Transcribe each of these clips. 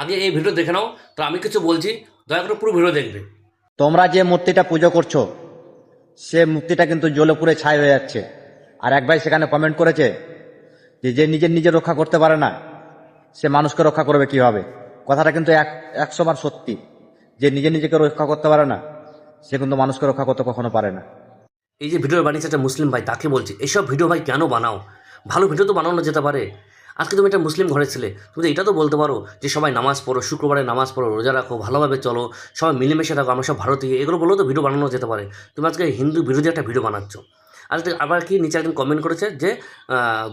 আগে এই ভিডিও দেখে নাও, তো আমি কিছু বলছি, দয়া করে পুরো ভিডিও দেখবে। তোমরা যে মূর্তিটা পুজো করছো সে মূর্তিটা কিন্তু জ্বলে পুড়ে ছাই হয়ে যাচ্ছে। আর এক ভাই সেখানে কমেন্ট করেছে যে যে নিজে রক্ষা করতে পারে না সে মানুষকে রক্ষা করবে কিভাবে। কথাটা কিন্তু 100 বার সত্যি। যে নিজেকে রক্ষা করতে পারে না সে কিন্তু মানুষকে রক্ষা করতে কখনো পারে না। এই যে ভিডিও বানিয়েছে একটা মুসলিম ভাই, তাকে বলছি এইসব ভিডিও ভাই কেন বানাও? ভালো ভিডিও তো বানানো যেতে পারে। আজকে তুমি একটা মুসলিম ঘরের ছেলে, তুমি তো এটা তো বলতে পারো যে সবাই নামাজ পড়ো, শুক্রবারে নামাজ পড়ো, রোজা রাখো, ভালোভাবে চলো, সবাই মিলেমিশে থাকো, আমরা সব ভারতীয়, এগুলো বলেও তো ভিডিও বানানো যেতে পারে। তুমি আজকে হিন্দু বিরোধী একটা ভিডিও বানাচ্ছ। আজকে আবার কি নিচে একজন কমেন্ট করেছে যে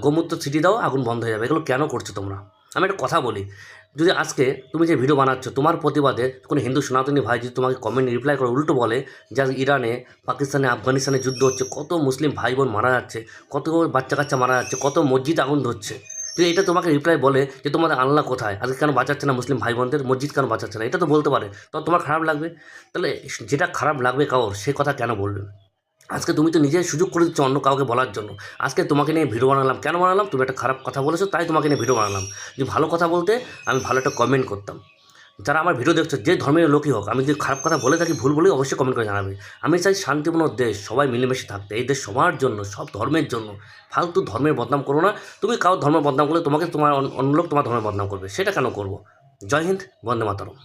গোমূত্র ছিটি দাও, আগুন বন্ধ হয়ে যাবে। এগুলো কেন করছো তোমরা? আমি একটা কথা বলি, যদি আজকে তুমি যে ভিডিও বানাচ্ছ তোমার প্রতিবাদে কোনো হিন্দু সনাতনী ভাই যদি তোমাকে কমেন্ট রিপ্লাই করে উল্টো বলে যে আজ ইরানে, পাকিস্তানে, আফগানিস্তানে যুদ্ধ হচ্ছে, কত মুসলিম ভাই বোন মারা যাচ্ছে, কত বাচ্চা কাচ্চা মারা যাচ্ছে, কত মসজিদ আগুন ধরছে, যদি এটা তোমাকে রিপ্লাই বলে যে তোমাদের আল্লাহ কোথায়, আজকে কেন বাঁচাচ্ছে না মুসলিম ভাই বোনদের, মসজিদ কেন বাঁচাচ্ছে না, এটা তো বলতে পারে, তো তোমার খারাপ লাগবে? তাহলে যেটা খারাপ লাগবে কারোর, সে কথা কেন বলবে? আজকে তুমি তো নিজে সুযোগ করে দিচ্ছ অন্য কাউকে বলার জন্য। আজকে তোমাকে নিয়ে ভিডিও বানালাম, কেন বানালাম? তুমি একটা খারাপ কথা বলেছো তাই তোমাকে নিয়ে ভিডিও বানালাম। যদি ভালো কথা বলতে আমি ভালো একটা কমেন্ট করতাম। যারা আমার ভিডিও দেখছো যে ধর্মের লোকই হোক, আমি যদি খারাপ কথা বলে থাকি, ভুল বলে অবশ্যই কমেন্ট করে জানাবে। আমি চাই শান্তিপূর্ণ দেশ, সবাই মিলেমিশে থাকতে, এই দেশ সবার জন্য, সব ধর্মের জন্য। ফালতু ধর্মের বদনাম করো না। তুমি কারোর ধর্মের বদনাম করলে তোমাকে তোমার অন্য লোক তোমার ধর্মের বদনাম করবে, সেটা কেন করবো? জয় হিন্দ, বন্দে মাতরম।